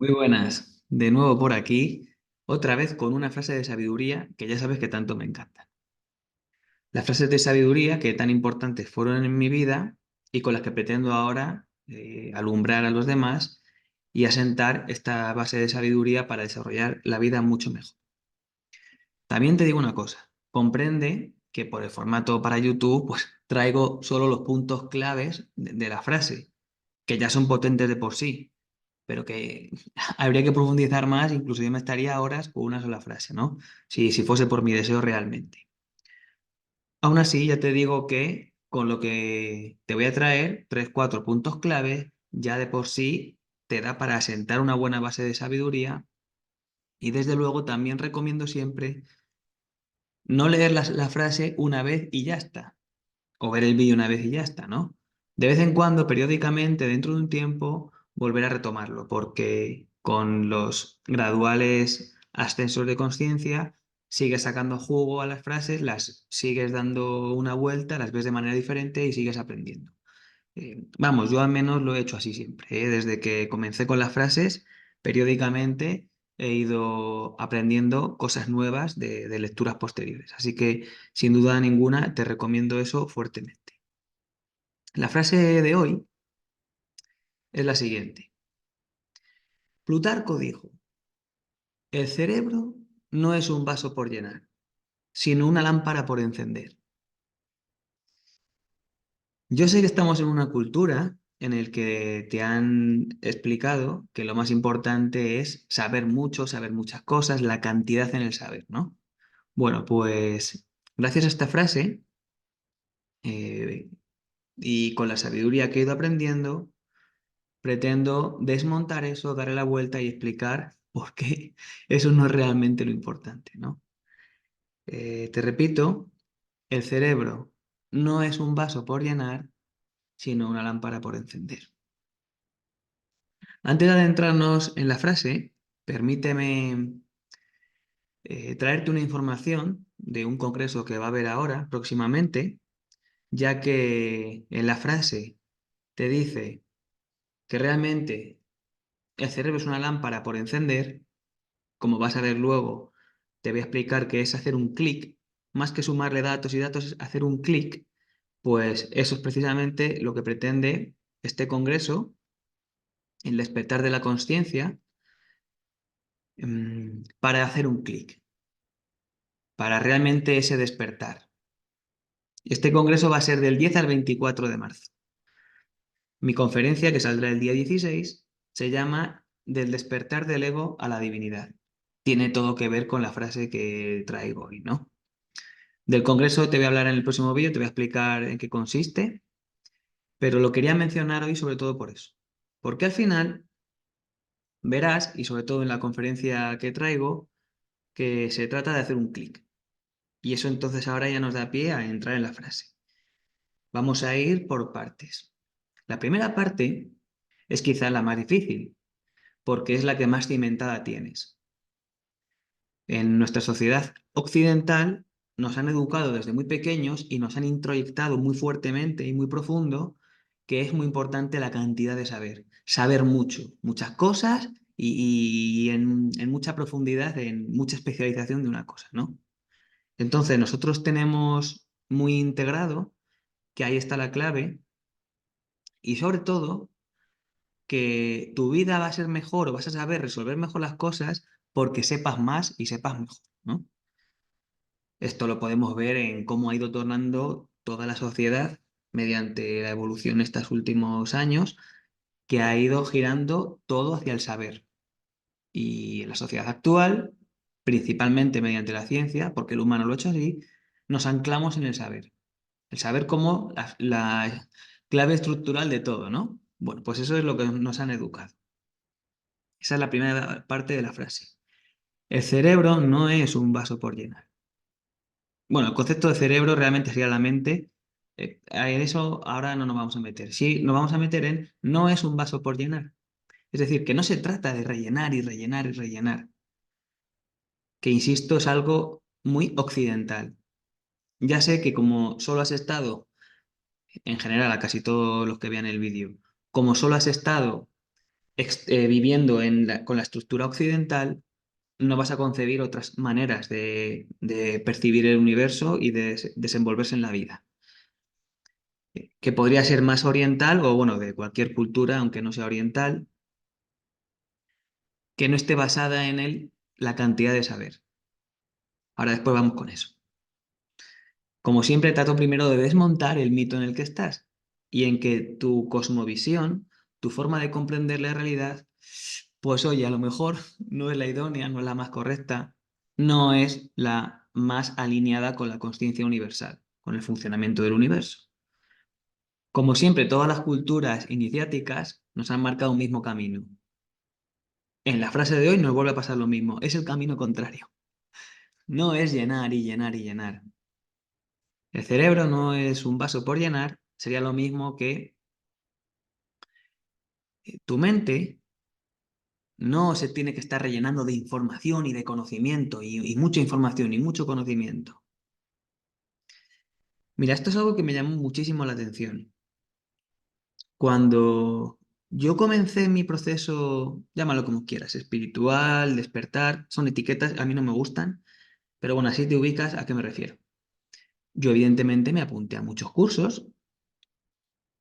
Muy buenas, de nuevo por aquí, otra vez con una frase de sabiduría que ya sabes que tanto me encanta. Las frases de sabiduría que tan importantes fueron en mi vida y con las que pretendo ahora alumbrar a los demás y asentar esta base de sabiduría para desarrollar la vida mucho mejor. También te digo una cosa, comprende que por el formato para YouTube pues traigo solo los puntos claves de la frase, que ya son potentes de por sí, pero que habría que profundizar más, incluso yo me estaría horas con una sola frase, ¿no? Si fuese por mi deseo realmente. Aún así, ya te digo que con lo que te voy a traer, tres, cuatro puntos claves, ya de por sí te da para asentar una buena base de sabiduría y desde luego también recomiendo siempre no leer la frase una vez y ya está, o ver el vídeo una vez y ya está, ¿no? De vez en cuando, periódicamente, dentro de un tiempo, volver a retomarlo, porque con los graduales ascensos de conciencia sigues sacando jugo a las frases, las sigues dando una vuelta, las ves de manera diferente y sigues aprendiendo. Vamos, yo al menos lo he hecho así siempre, ¿eh? Desde que comencé con las frases, periódicamente he ido aprendiendo cosas nuevas de lecturas posteriores. Así que, sin duda ninguna, te recomiendo eso fuertemente. La frase de hoy es la siguiente. Plutarco dijo, el cerebro no es un vaso por llenar, sino una lámpara por encender. Yo sé que estamos en una cultura en el que te han explicado que lo más importante es saber mucho, saber muchas cosas, la cantidad en el saber, ¿no? Bueno, pues gracias a esta frase eh, y con la sabiduría que he ido aprendiendo, pretendo desmontar eso, darle la vuelta y explicar por qué eso no es realmente lo importante, ¿no? Te repito, el cerebro no es un vaso por llenar, sino una lámpara por encender. Antes de adentrarnos en la frase, permíteme traerte una información de un congreso que va a haber ahora, próximamente, ya que en la frase te dice que realmente el cerebro es una lámpara por encender. Como vas a ver luego, te voy a explicar que es hacer un clic, más que sumarle datos y datos, es hacer un clic, pues eso es precisamente lo que pretende este congreso, el despertar de la conciencia, para hacer un clic, para realmente ese despertar. Este congreso va a ser del 10 al 24 de marzo. Mi conferencia, que saldrá el día 16, se llama Del despertar del ego a la divinidad. Tiene todo que ver con la frase que traigo hoy, ¿no? Del congreso te voy a hablar en el próximo vídeo, te voy a explicar en qué consiste, pero lo quería mencionar hoy sobre todo por eso. Porque al final verás, y sobre todo en la conferencia que traigo, que se trata de hacer un clic. Y eso entonces ahora ya nos da pie a entrar en la frase. Vamos a ir por partes. La primera parte es quizá la más difícil, porque es la que más cimentada tienes. En nuestra sociedad occidental nos han educado desde muy pequeños y nos han introyectado muy fuertemente y muy profundo que es muy importante la cantidad de saber. Saber mucho, muchas cosas y en mucha profundidad, en mucha especialización de una cosa, ¿no? Entonces nosotros tenemos muy integrado que ahí está la clave y sobre todo que tu vida va a ser mejor o vas a saber resolver mejor las cosas porque sepas más y sepas mejor, ¿no? Esto lo podemos ver en cómo ha ido tornando toda la sociedad mediante la evolución estos últimos años, que ha ido girando todo hacia el saber. Y en la sociedad actual, principalmente mediante la ciencia, porque el humano lo ha hecho así, nos anclamos en el saber. El saber como la clave estructural de todo, ¿no? Bueno, pues eso es lo que nos han educado. Esa es la primera parte de la frase. El cerebro no es un vaso por llenar. Bueno, el concepto de cerebro realmente sería la mente. En eso ahora no nos vamos a meter. Sí, nos vamos a meter en no es un vaso por llenar. Es decir, que no se trata de rellenar y rellenar y rellenar, que insisto es algo muy occidental. Ya sé que como solo has estado, en general a casi todos los que vean el vídeo, como solo has estado viviendo con la estructura occidental, no vas a concebir otras maneras de percibir el universo y de desenvolverse en la vida. Que podría ser más oriental o, bueno, de cualquier cultura, aunque no sea oriental, que no esté basada en él la cantidad de saber. Ahora después vamos con eso. Como siempre, trato primero de desmontar el mito en el que estás y en que tu cosmovisión, tu forma de comprender la realidad, pues oye, a lo mejor no es la idónea, no es la más correcta, no es la más alineada con la conciencia universal, con el funcionamiento del universo. Como siempre, todas las culturas iniciáticas nos han marcado un mismo camino. En la frase de hoy nos vuelve a pasar lo mismo, es el camino contrario. No es llenar y llenar y llenar. El cerebro no es un vaso por llenar, sería lo mismo que tu mente no se tiene que estar rellenando de información y de conocimiento y mucha información y mucho conocimiento. Mira, esto es algo que me llamó muchísimo la atención. Cuando yo comencé mi proceso, llámalo como quieras, espiritual, despertar, son etiquetas, a mí no me gustan, pero bueno, así te ubicas a qué me refiero. Yo evidentemente me apunté a muchos cursos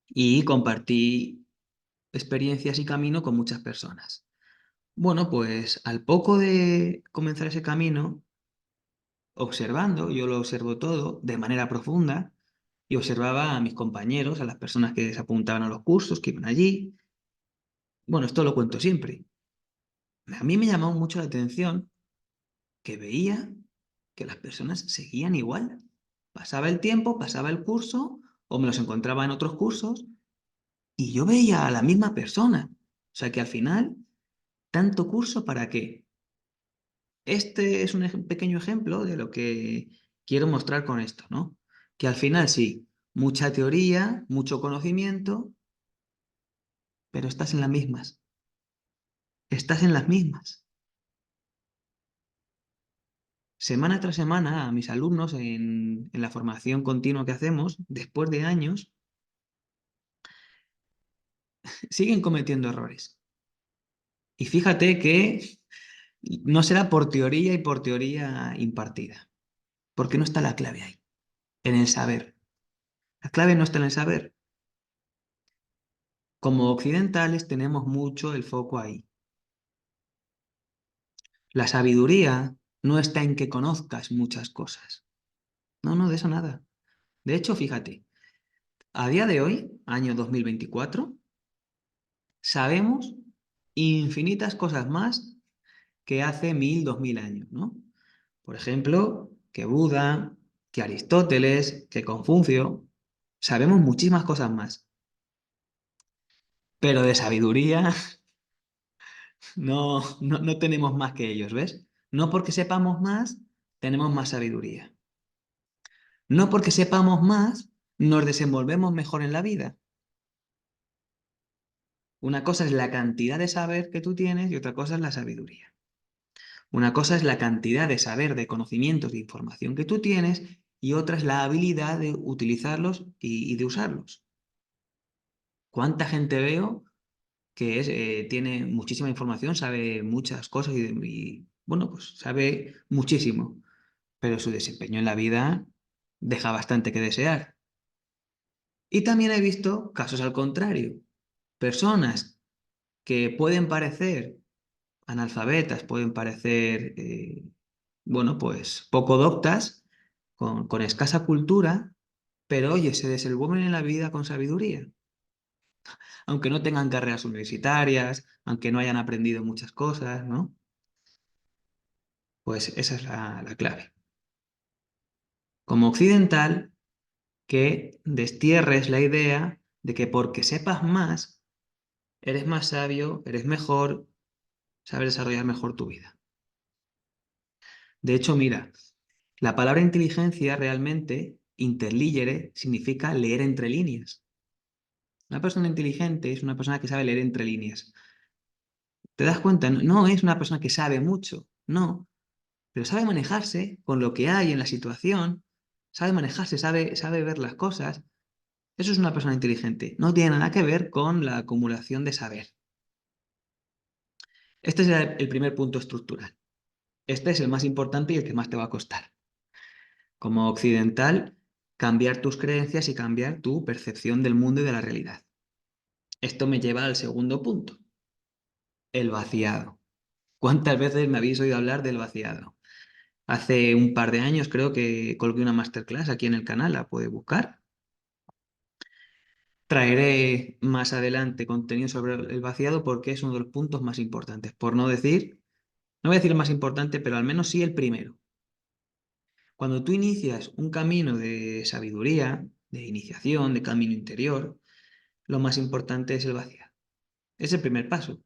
y compartí experiencias y camino con muchas personas. Bueno, pues al poco de comenzar ese camino, observando, yo lo observo todo de manera profunda y observaba a mis compañeros, a las personas que se apuntaban a los cursos, que iban allí. Bueno, esto lo cuento siempre. A mí me llamó mucho la atención que veía que las personas seguían igual. Pasaba el tiempo, pasaba el curso o me los encontraba en otros cursos y yo veía a la misma persona. O sea que al final, ¿tanto curso para qué? Este es un pequeño ejemplo de lo que quiero mostrar con esto, ¿no? Que al final sí, mucha teoría, mucho conocimiento, pero estás en las mismas. Estás en las mismas. Semana tras semana, a mis alumnos en la formación continua que hacemos, después de años, siguen cometiendo errores. Y fíjate que no será por teoría y por teoría impartida, porque no está la clave ahí, en el saber. La clave no está en el saber. Como occidentales tenemos mucho el foco ahí. La sabiduría no está en que conozcas muchas cosas. No, no, de eso nada. De hecho, fíjate, a día de hoy, año 2024, sabemos infinitas cosas más que hace 1000, 2000 años, ¿no? Por ejemplo, que Buda, que Aristóteles, que Confucio, sabemos muchísimas cosas más. Pero de sabiduría no tenemos más que ellos, ¿ves? No porque sepamos más, tenemos más sabiduría. No porque sepamos más, nos desenvolvemos mejor en la vida. Una cosa es la cantidad de saber que tú tienes y otra cosa es la sabiduría. Una cosa es la cantidad de saber, de conocimientos, de información que tú tienes y otra es la habilidad de utilizarlos y de usarlos. ¿Cuánta gente veo que tiene muchísima información, sabe muchas cosas bueno, pues sabe muchísimo, pero su desempeño en la vida deja bastante que desear? Y también he visto casos al contrario, personas que pueden parecer analfabetas, pueden parecer, bueno, pues poco doctas, con escasa cultura, pero oye, se desenvuelven en la vida con sabiduría, aunque no tengan carreras universitarias, aunque no hayan aprendido muchas cosas, ¿no? Pues esa es la clave. Como occidental, que destierres la idea de que porque sepas más, eres más sabio, eres mejor, sabes desarrollar mejor tu vida. De hecho, mira, la palabra inteligencia realmente, interligere, significa leer entre líneas. Una persona inteligente es una persona que sabe leer entre líneas. ¿Te das cuenta? No es una persona que sabe mucho, no, pero sabe manejarse con lo que hay en la situación, sabe manejarse, sabe ver las cosas. Eso es una persona inteligente. No tiene nada que ver con la acumulación de saber. Este es el primer punto estructural. Este es el más importante y el que más te va a costar. Como occidental, cambiar tus creencias y cambiar tu percepción del mundo y de la realidad. Esto me lleva al segundo punto, el vaciado. ¿Cuántas veces me habéis oído hablar del vaciado? Hace un par de años creo que colgué una masterclass aquí en el canal, la puedes buscar. Traeré más adelante contenido sobre el vaciado porque es uno de los puntos más importantes. Por no decir, no voy a decir el más importante, pero al menos sí el primero. Cuando tú inicias un camino de sabiduría, de iniciación, de camino interior, lo más importante es el vaciado. Es el primer paso.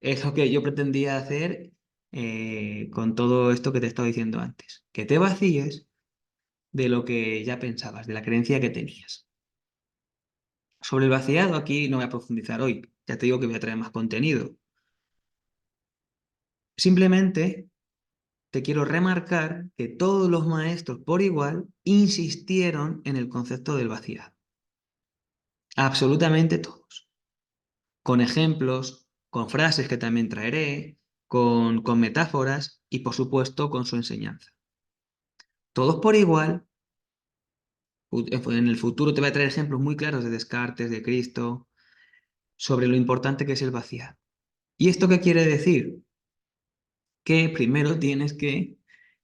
Es lo que yo pretendía hacer con todo esto que te estaba diciendo antes. Que te vacíes de lo que ya pensabas, de la creencia que tenías. Sobre el vaciado aquí no voy a profundizar hoy. Ya te digo que voy a traer más contenido. Simplemente te quiero remarcar que todos los maestros por igual insistieron en el concepto del vaciado. Absolutamente todos. Con ejemplos, con frases que también traeré, con metáforas y por supuesto con su enseñanza. Todos por igual. En el futuro te voy a traer ejemplos muy claros de Descartes, de Cristo, sobre lo importante que es el vaciar. ¿Y esto qué quiere decir? Que primero tienes que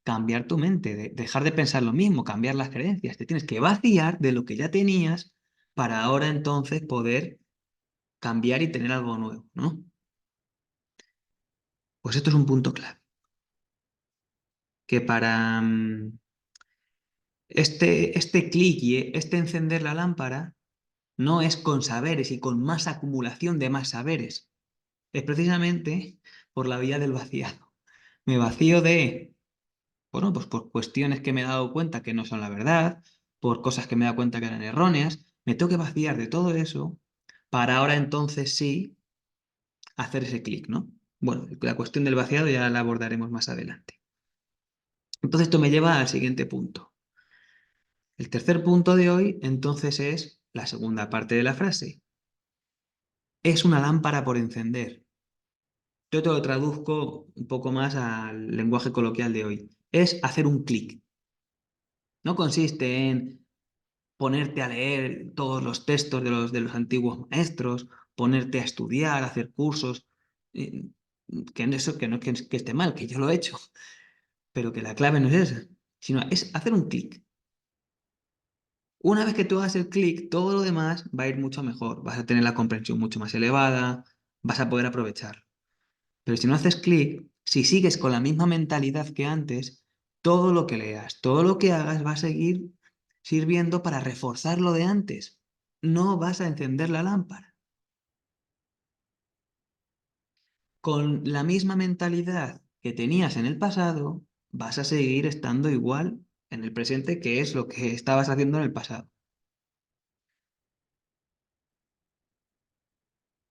cambiar tu mente, dejar de pensar lo mismo, cambiar las creencias. Te tienes que vaciar de lo que ya tenías para ahora entonces poder cambiar y tener algo nuevo, ¿no? Pues esto es un punto clave. Que para este clic y este encender la lámpara no es con saberes y con más acumulación de más saberes. Es precisamente por la vía del vaciado. Me vacío de, bueno, pues por cuestiones que me he dado cuenta que no son la verdad, por cosas que me he dado cuenta que eran erróneas. Me tengo que vaciar de todo eso para ahora entonces sí hacer ese clic, ¿no? Bueno, la cuestión del vaciado ya la abordaremos más adelante. Entonces esto me lleva al siguiente punto. El tercer punto de hoy entonces es la segunda parte de la frase. Es una lámpara por encender. Yo te lo traduzco un poco más al lenguaje coloquial de hoy. Es hacer un clic. No consiste en ponerte a leer todos los textos de los antiguos maestros, ponerte a estudiar, hacer cursos. eh, que eso que no es que esté mal, que yo lo he hecho, pero que la clave no es esa, sino es hacer un clic. Una vez que tú hagas el clic, todo lo demás va a ir mucho mejor. Vas a tener la comprensión mucho más elevada, vas a poder aprovechar. Pero si no haces clic, si sigues con la misma mentalidad que antes, todo lo que leas, todo lo que hagas va a seguir sirviendo para reforzar lo de antes. No vas a encender la lámpara. Con la misma mentalidad que tenías en el pasado, vas a seguir estando igual en el presente, que es lo que estabas haciendo en el pasado.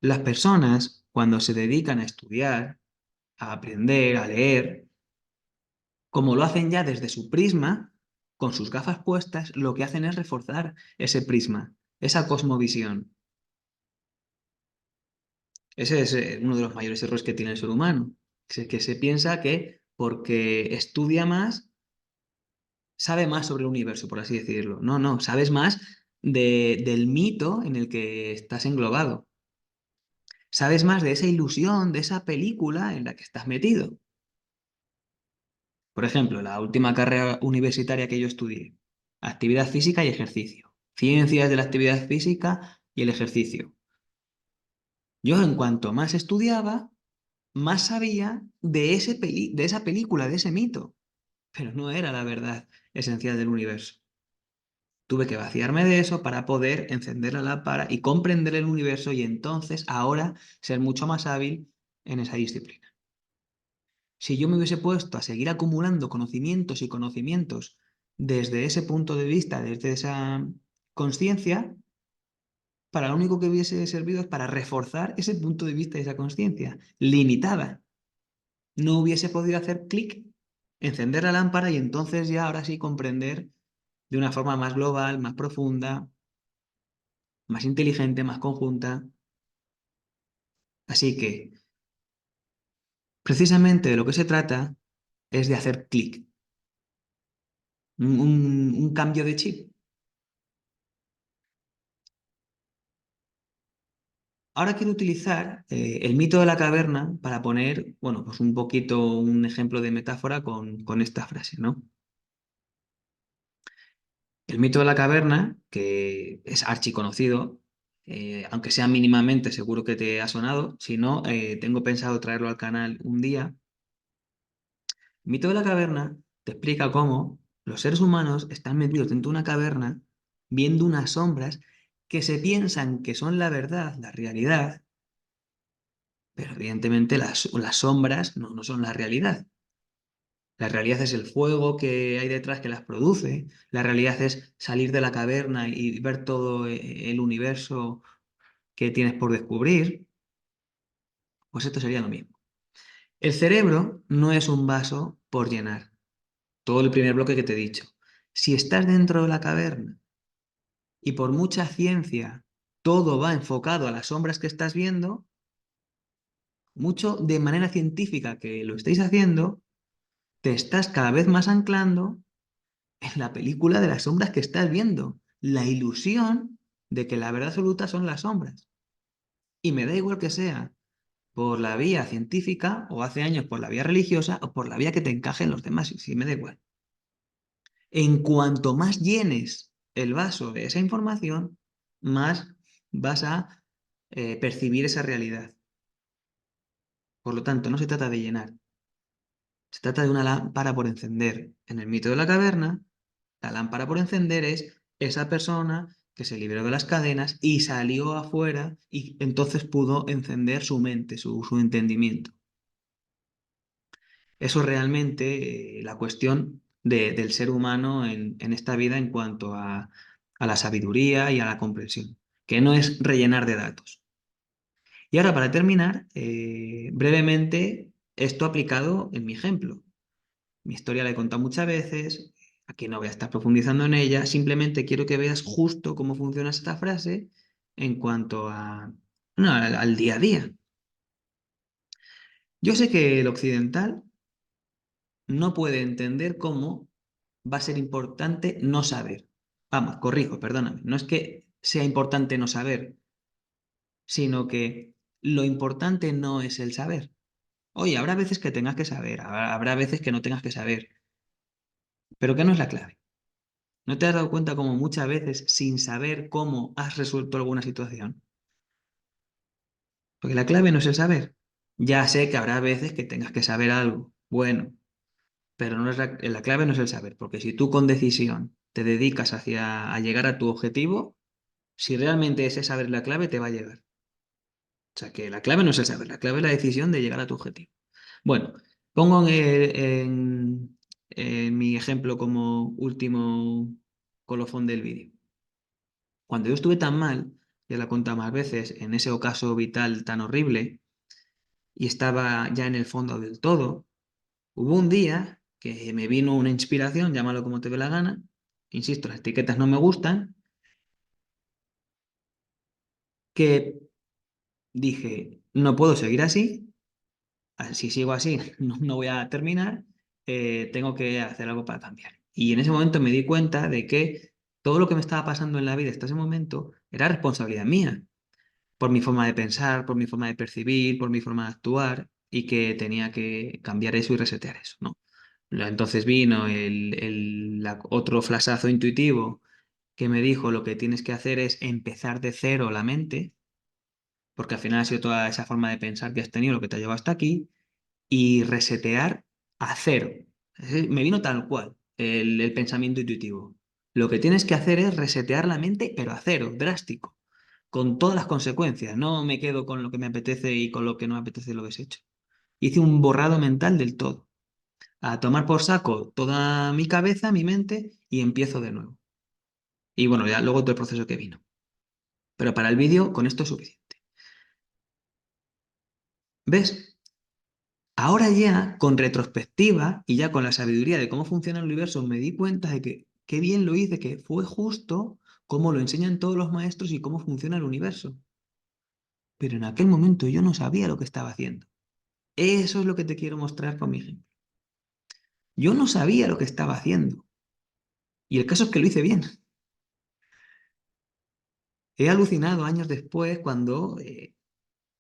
Las personas, cuando se dedican a estudiar, a aprender, a leer, como lo hacen ya desde su prisma, con sus gafas puestas, lo que hacen es reforzar ese prisma, esa cosmovisión. Ese es uno de los mayores errores que tiene el ser humano, que se piensa que porque estudia más, sabe más sobre el universo, por así decirlo. No, no, sabes más del mito en el que estás englobado. Sabes más de esa ilusión, de esa película en la que estás metido. Por ejemplo, la última carrera universitaria que yo estudié, actividad física y ejercicio, ciencias de la actividad física y el ejercicio. Yo en cuanto más estudiaba, más sabía de esa película, de ese mito, pero no era la verdad esencial del universo. Tuve que vaciarme de eso para poder encender la lámpara y comprender el universo y entonces ahora ser mucho más hábil en esa disciplina. Si yo me hubiese puesto a seguir acumulando conocimientos y conocimientos desde ese punto de vista, desde esa conciencia, para lo único que hubiese servido es para reforzar ese punto de vista y esa conciencia, limitada. No hubiese podido hacer clic, encender la lámpara y entonces ya ahora sí comprender de una forma más global, más profunda, más inteligente, más conjunta. Así que Precisamente de lo que se trata es de hacer clic, un cambio de chip. Ahora quiero utilizar el mito de la caverna para poner, bueno, pues un poquito un ejemplo de metáfora con esta frase, ¿no? El mito de la caverna, que es archiconocido, aunque sea mínimamente, seguro que te ha sonado. Si no, tengo pensado traerlo al canal un día. El mito de la caverna te explica cómo los seres humanos están metidos dentro de una caverna viendo unas sombras que se piensan que son la verdad, la realidad, pero evidentemente las sombras no son la realidad. La realidad es el fuego que hay detrás que las produce. La realidad es salir de la caverna y ver todo el universo que tienes por descubrir. Pues esto sería lo mismo. El cerebro no es un vaso por llenar. Todo el primer bloque que te he dicho. Si estás dentro de la caverna y por mucha ciencia todo va enfocado a las sombras que estás viendo, mucho de manera científica que lo estéis haciendo, te estás cada vez más anclando en la película de las sombras que estás viendo. La ilusión de que la verdad absoluta son las sombras. Y me da igual que sea por la vía científica o hace años por la vía religiosa o por la vía que te encaje en los demás, sí, me da igual. En cuanto más llenes el vaso de esa información, más vas a percibir esa realidad. Por lo tanto, no se trata de llenar, se trata de una lámpara por encender. En el mito de la caverna, la lámpara por encender es esa persona que se liberó de las cadenas y salió afuera y entonces pudo encender su mente, su entendimiento. Eso es realmente la cuestión del ser humano en esta vida en cuanto a la sabiduría y a la comprensión, que no es rellenar de datos. Y ahora, para terminar, brevemente, esto aplicado en mi ejemplo. Mi historia la he contado muchas veces, aquí no voy a estar profundizando en ella, simplemente quiero que veas justo cómo funciona esta frase en cuanto no, al día a día. Yo sé que el occidental no puede entender cómo va a ser importante no saber. Vamos, corrijo, perdóname. No es que sea importante no saber, sino que lo importante no es el saber. Oye, habrá veces que tengas que saber, habrá veces que no tengas que saber, pero que no es la clave. ¿No te has dado cuenta cómo muchas veces, sin saber cómo has resuelto alguna situación? Porque la clave no es el saber. Ya sé que habrá veces que tengas que saber algo. Bueno, pero no es la clave no es el saber, porque si tú con decisión te dedicas a llegar a tu objetivo, si realmente ese saber la clave, te va a llegar. O sea que la clave no es el saber, la clave es la decisión de llegar a tu objetivo. Bueno, pongo en mi ejemplo como último colofón del vídeo. Cuando yo estuve tan mal, ya la he contado más veces, en ese ocaso vital tan horrible, y estaba ya en el fondo del todo, hubo un día que me vino una inspiración, llámalo como te dé la gana, insisto, las etiquetas no me gustan, que dije, no puedo seguir así, si sigo así no voy a terminar, tengo que hacer algo para cambiar. Y en ese momento me di cuenta de que todo lo que me estaba pasando en la vida hasta ese momento era responsabilidad mía, por mi forma de pensar, por mi forma de percibir, por mi forma de actuar, y que tenía que cambiar eso y resetear eso, ¿no? Entonces vino otro flashazo intuitivo que me dijo lo que tienes que hacer es empezar de cero la mente, porque al final ha sido toda esa forma de pensar que has tenido lo que te ha llevado hasta aquí, y resetear a cero. Me vino tal cual el pensamiento intuitivo. Lo que tienes que hacer es resetear la mente, pero a cero, drástico, con todas las consecuencias. No me quedo con lo que me apetece y con lo que no me apetece lo desecho. Hice un borrado mental del todo. A tomar por saco toda mi cabeza, mi mente, y empiezo de nuevo. Y bueno, ya luego todo el proceso que vino. Pero para el vídeo, con esto es suficiente. ¿Ves? Ahora ya, con retrospectiva y ya con la sabiduría de cómo funciona el universo, me di cuenta de que qué bien lo hice, que fue justo como lo enseñan todos los maestros y cómo funciona el universo. Pero en aquel momento yo no sabía lo que estaba haciendo. Eso es lo que te quiero mostrar con mi ejemplo. Yo no sabía lo que estaba haciendo. Y el caso es que lo hice bien. He alucinado años después cuando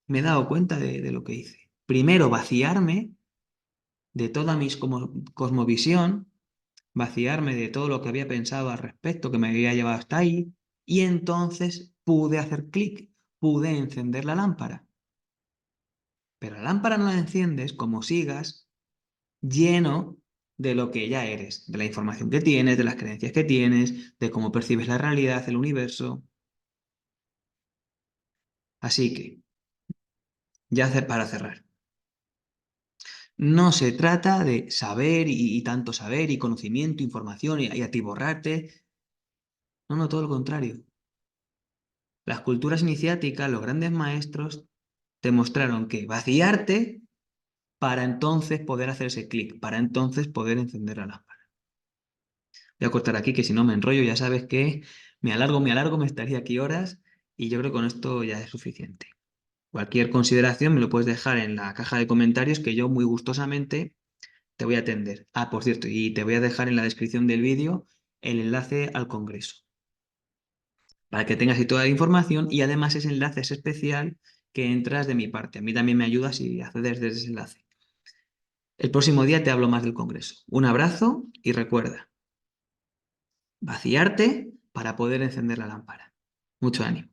me he dado cuenta de lo que hice. Primero, vaciarme de toda mi cosmovisión, vaciarme de todo lo que había pensado al respecto, que me había llevado hasta ahí, y entonces pude hacer clic, pude encender la lámpara. Pero la lámpara no la enciendes como sigas lleno de lo que ya eres, de la información que tienes, de las creencias que tienes, de cómo percibes la realidad, el universo. Así que, para cerrar. No se trata de saber y tanto saber y conocimiento, información y atiborrarte. No, no, todo lo contrario. Las culturas iniciáticas, los grandes maestros, te mostraron que vaciarte para entonces poder hacer ese clic, para entonces poder encender la lámpara. Voy a cortar aquí que si no me enrollo, ya sabes que me alargo, me estaría aquí horas y yo creo que con esto ya es suficiente. Cualquier consideración me lo puedes dejar en la caja de comentarios que yo muy gustosamente te voy a atender. Ah, por cierto, y te voy a dejar en la descripción del vídeo el enlace al congreso para que tengas ahí toda la información y además ese enlace es especial que entras de mi parte. A mí también me ayuda si accedes desde ese enlace. El próximo día te hablo más del congreso. Un abrazo y recuerda, vaciarte para poder encender la lámpara. Mucho ánimo.